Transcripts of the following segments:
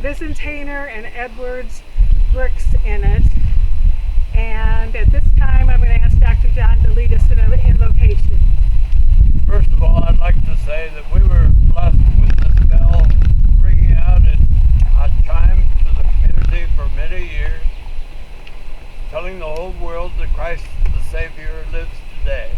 Visintainer and Edwards bricks in it. And at this time, I'm going to ask Dr. John to lead us in an invocation. First of all, I'd like to say that we were blessed with this bell ringing out at a time to the community for many years, telling the whole world that Christ the Savior lives today.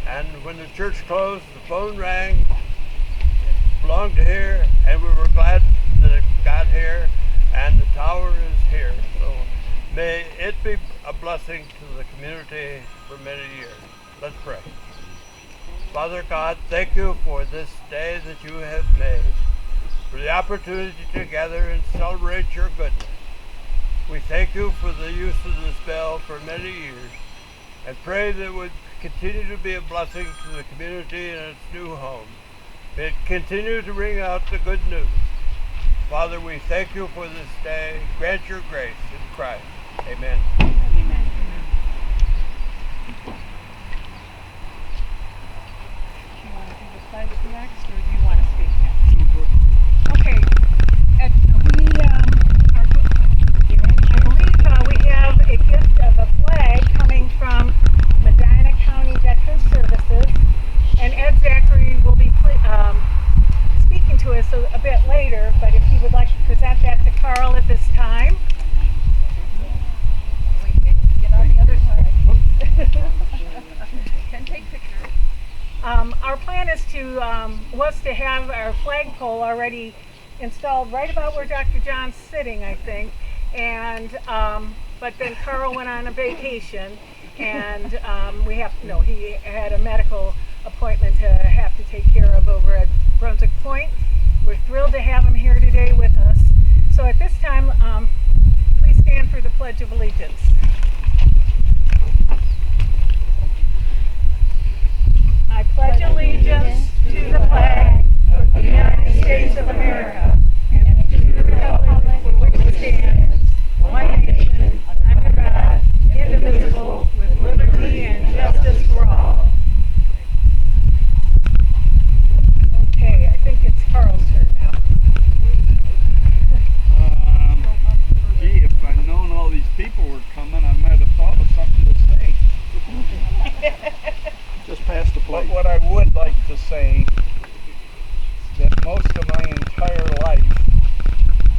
And when the church closed, the phone rang. It belonged to here, and we were glad that it got here, and the tower is here. So may it be a blessing to the community for many years. Let's pray. Father God, thank you for this day that you have made, for the opportunity to gather and celebrate your goodness. We thank you for the use of this bell for many years, and pray that it would continue to be a blessing to the community in its new home. May it continue to ring out the good news. Father, we thank you for this day. Grant your grace in Christ. Amen. Amen. Do you want to do the pledge next, or do you want to speak next? Okay. I believe we have a gift of a flag coming from Medina County Veterans Services, and Ed Zachary will be speaking to us a bit later, but if he would like to present that to Carl at this time. Get on the other side. Can take pictures. Our plan is was to have our flagpole already installed right about where Dr. John's sitting, I think, and but then Carl went on a vacation, and he had a medical appointment to have to take care of over at Brunswick Point. We're thrilled to have him here today with us. So at this time, please stand for the Pledge of Allegiance. I pledge allegiance to the flag of the United States of America and to the republic for which it stands, one nation, under God, indivisible, with liberty and justice for all. Okay, I think it's Carl's turn now. Gee, if I'd known all these people were coming, I might have thought of something to say. Just pass the plate. But what I would like to say is that most of my entire life,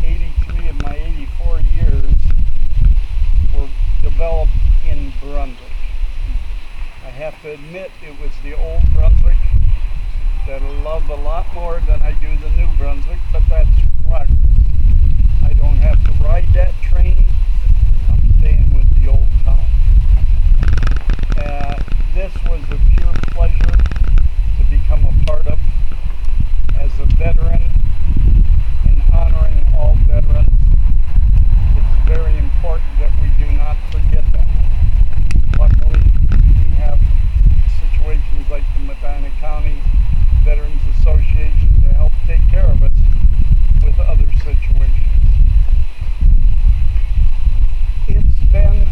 83 of my 84 years, were developed in Brunswick. I have to admit it was the old Brunswick that I love a lot more than I do the new Brunswick, but that's progress. I don't have to ride that train. I'm staying with the old town. This was a pure pleasure to become a part of as a veteran, in honoring all veterans. It's very important that we do not forget them. Luckily, we have situations like the Medina County Veterans Association to help take care of us with other situations. It's been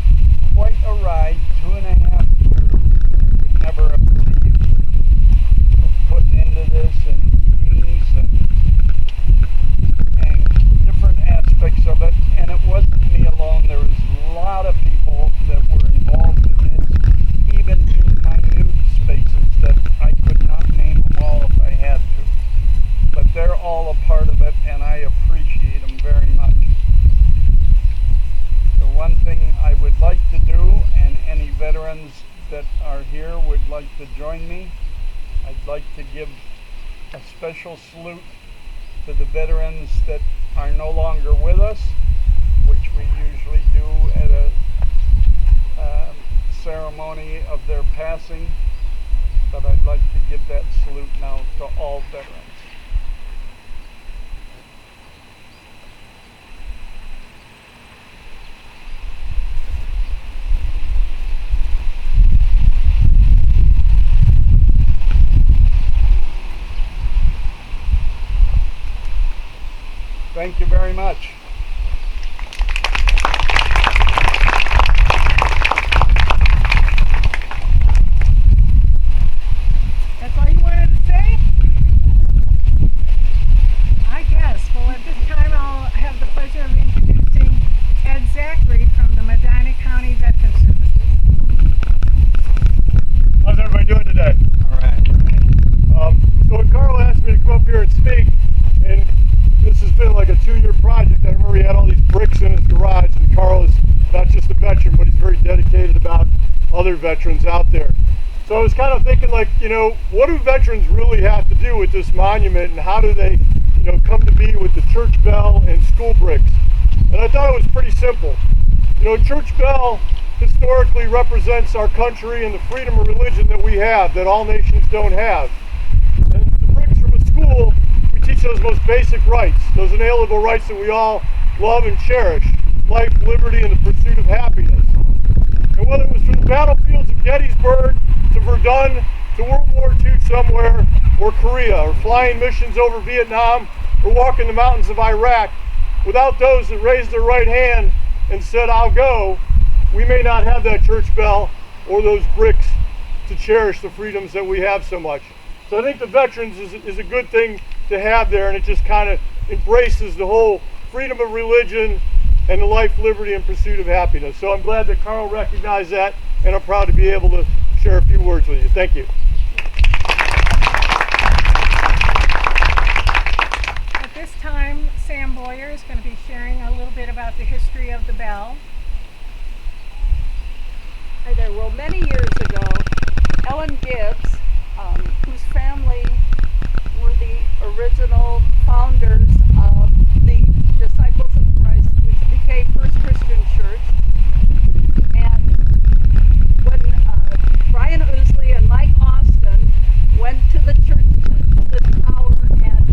quite a ride, 2.5 years. Never have believed of putting into this and meetings and different aspects of it, and it wasn't me alone. There was a lot of people that were involved in this, even in minute spaces that I could not name them all if I had to, but they're all a part of it, and I appreciate them very much. The one thing I would like to do, and any veterans that are here would like to join me, I'd like to give a special salute to the veterans that are no longer with us, which we usually do at a ceremony of their passing, but I'd like to give that salute now to all veterans. Thank you very much. That's all you wanted to say? I guess. Well, at this time I'll have the other veterans out there. So I was kind of thinking, like, you know, what do veterans really have to do with this monument, and how do they, you know, come to be with the church bell and school bricks? And I thought it was pretty simple. You know, church bell historically represents our country and the freedom of religion that we have, that all nations don't have. And the bricks from a school, we teach those most basic rights, those inalienable rights that we all love and cherish: life, liberty, and the pursuit of happiness. And whether it was from the battlefields of Gettysburg to Verdun to World War II somewhere, or Korea, or flying missions over Vietnam, or walking the mountains of Iraq, without those that raised their right hand and said, "I'll go," we may not have that church bell or those bricks to cherish the freedoms that we have so much. So I think the veterans is a good thing to have there, and it just kind of embraces the whole freedom of religion and the life, liberty, and pursuit of happiness. So I'm glad that Carl recognized that, and I'm proud to be able to share a few words with you. Thank you. At this time, Sam Boyer is going to be sharing a little bit about the history of the bell. Hi there. Well, many years ago, Ellen Gibbs, whose family were the original founders of the Disciples of Christ, which became First Christian Church, and when Brian Ousley and Mike Austin went to the church, to the tower at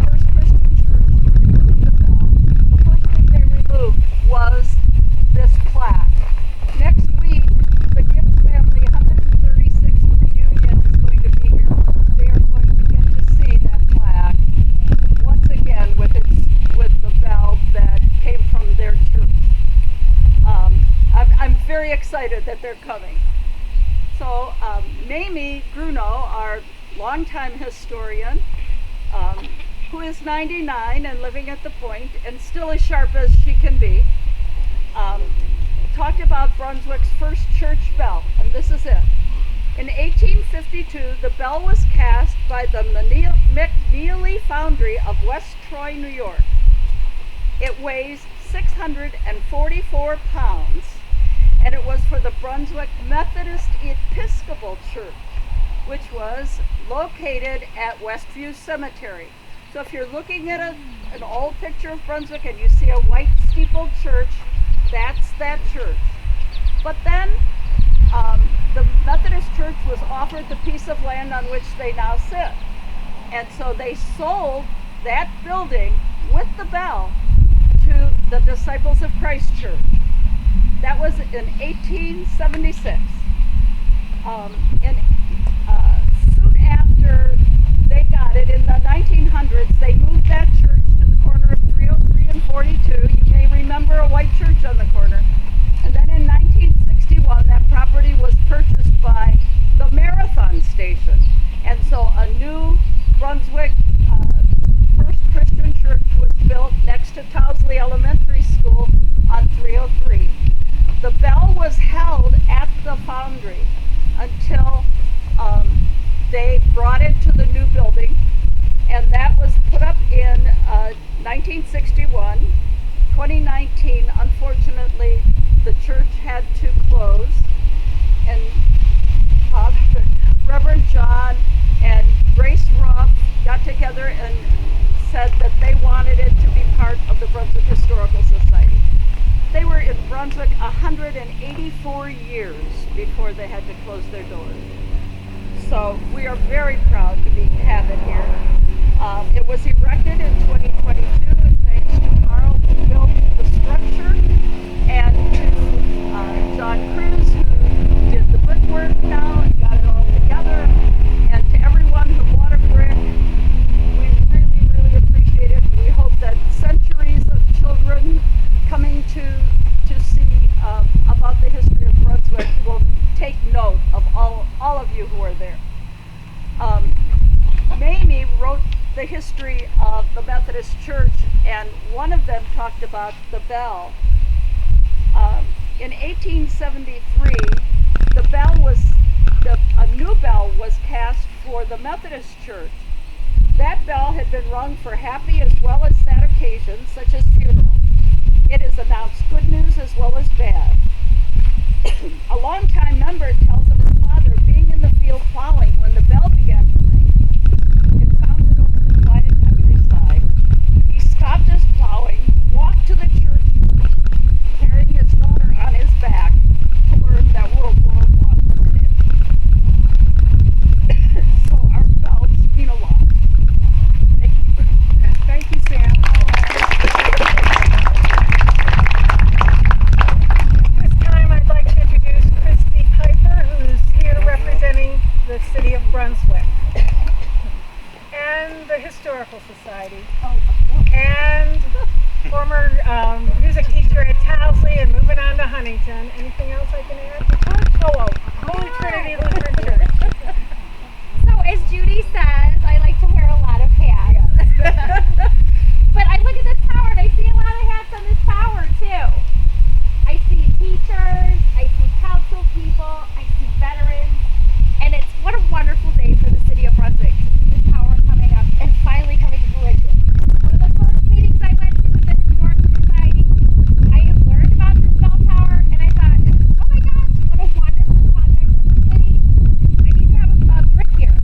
First Christian Church to remove the bell, the first thing they removed was this plaque. Next week, the Gibbs family 136th reunion is going to be here. They are going to get to see that plaque once again with the bell that came from their church. I'm very excited that they're coming. So Mamie Grunow, our longtime historian, who is 99 and living at the Point and still as sharp as she can be, talked about Brunswick's first church bell, and this is it. In 1852, the bell was cast by the McNeely Foundry of West Troy, New York. It weighs 644 pounds, and it was for the Brunswick Methodist Episcopal Church, which was located at Westview Cemetery. So if you're looking at an old picture of Brunswick and you see a white steepled church, that's that church. But then the Methodist Church was offered the piece of land on which they now sit. And so they sold that building with the bell to the Disciples of Christ Church. That was in 1876. Soon after they got it, in the 1900s, they moved that church to the corner of 303 and 42. You may remember a white church on the corner. And then in 1961, that property was purchased by the Marathon Station. And so a new Brunswick First Christian Church was built next to Towsley Elementary School on 303. The bell was held at the foundry until they brought it to the new building, and that was put up in 1961. 2019, unfortunately, the church had to close, and Reverend John and Grace Ruff got together and said that they wanted it to be part of the Brunswick Historical Society. They were in Brunswick 184 years before they had to close their doors. So we are very proud to have it here. It was erected in 2022, and thanks to Carl who built the structure, and to John Cruz who did the brickwork now and got it all together, and to everyone who bought a brick. We really, really appreciate it. We hope that centuries of children coming to see about the history of Brunswick will take note of all of you who are there. Mamie wrote the history of the Methodist Church, and one of them talked about the bell. In 1873, a new bell was cast for the Methodist Church. That bell had been rung for happy as well as sad occasions, such as funerals. It has announced good news as well as bad. A longtime member Historical Society, and former music teacher at Towsley and moving on to Huntington. Anything else I can add? Oh, Holy Trinity Lutheran Church. So as Judy says, I like to wear a lot of hats. But I look at the tower and I see a lot of hats on this tower too. I see teachers, I see council people, I see veterans, and it's what a wonderful day for the city of Brunswick to see this tower coming up and finally coming to fruition. One of the first meetings I went to with the Historical Society, I have learned about this bell tower and I thought, oh my gosh, what a wonderful project for the city. I need to have a brick here.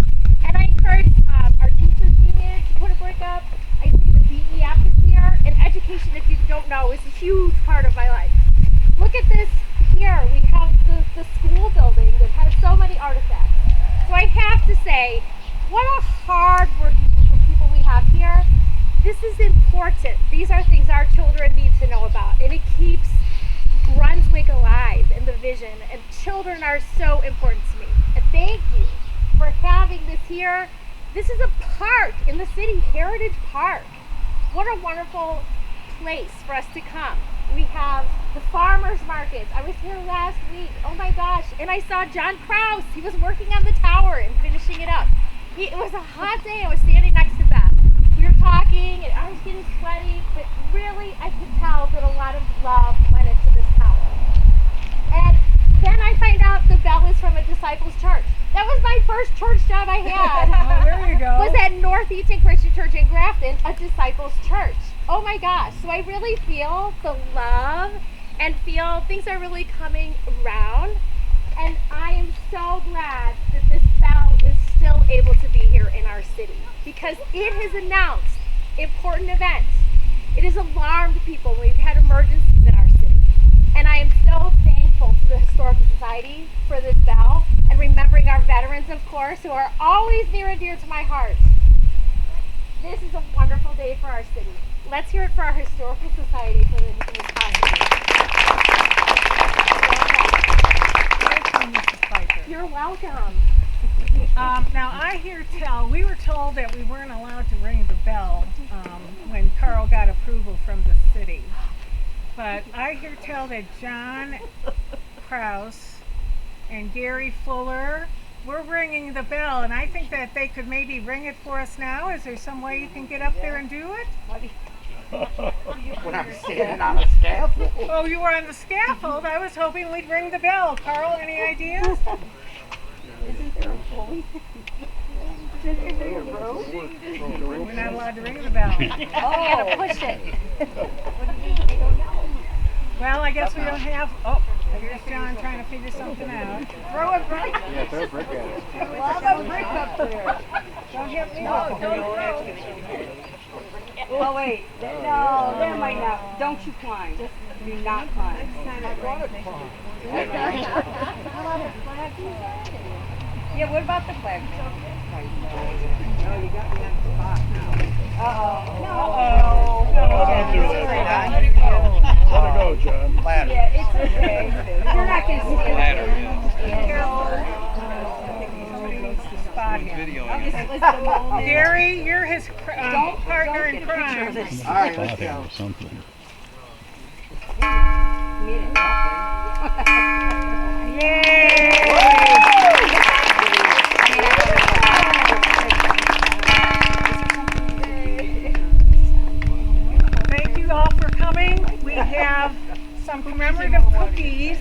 And I encourage our teachers union to put a brick up. I see the DEF is here, and education, if you don't know, is a huge part of my life. Look at this here. We have the school building that has so many artifacts. So I have to say, what a hard-working group of people we have here. This is important. These are things our children need to know about, and it keeps Brunswick alive in the vision, and children are so important to me. And thank you for having this here. This is a park in the city, Heritage Park. What a wonderful place for us to come. We have the farmers markets. I was here last week. Oh my gosh. And I saw John Krause. He was working on the tower and finishing it up. It was a hot day. I was standing next to Beth. We were talking and I was getting sweaty, but really I could tell that a lot of love went into this tower. And then I find out the bell is from a Disciples Church. That was my first church job I had. Oh, there you go. Was at North Eaton Christian Church in Grafton, a Disciples Church. Oh my gosh. So I really feel the love and feel things are really coming around. And I am so glad that this bell is still able to be here in our city because it has announced important events. It has alarmed people when we've had emergencies in our city. And I am so thankful to the Historical Society for this bell and remembering our veterans, of course, who are always near and dear to my heart. This is a wonderful day for our city. Let's hear it for our Historical Society for this time. Thank you, Mrs. Piper. You're welcome. Now I hear tell, we were told that we weren't allowed to ring the bell when Carl got approval from the city. But I hear tell that John Krause and Gary Fuller were ringing the bell, and I think that they could maybe ring it for us now. Is there some way you can get up there and do it? When I'm standing on a scaffold. Oh, you were on the scaffold. I was hoping we'd ring the bell. Carl, any ideas? Isn't there a pulley? Isn't there a rope? We're not allowed to ring the bell. You gotta push it. Well, I guess we don't have. Oh, here's John trying to figure something out. Throw a brick. Yeah, throw a brick at it. Throw a brick up there. Don't hit me. No, don't throw. Oh wait, no, that might not. Don't you climb. Just do not climb. Yeah, what about the flag? No, you got me on the spot now. No, don't do that. Let it go, John. Ladder. Yeah, it's okay. You're not gonna see it. Somebody needs to spot him. I'll just list them all. Gary, you're his partner in Don't get a picture of crime. this. All right, let's go. Something. Made it happen. Yay! Thank you all for coming. We have some commemorative cookies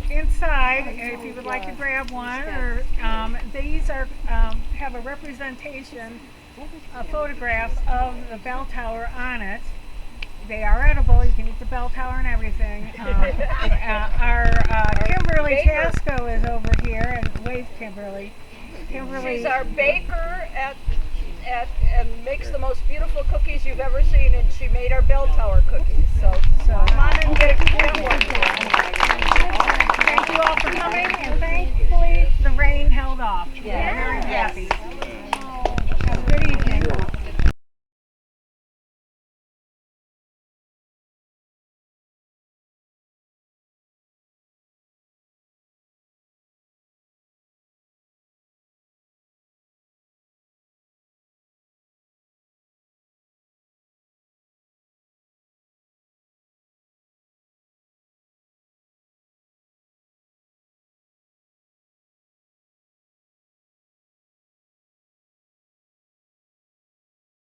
inside, if you would like to grab one. Or these are have a representation, a photograph of the bell tower on it. They are edible. You can eat the bell tower and everything. Our Kimberly Tasco is over here, and wave Kimberly. Kimberly. She's our baker and makes the most beautiful cookies you've ever seen, and she made our bell tower cookies. So come on and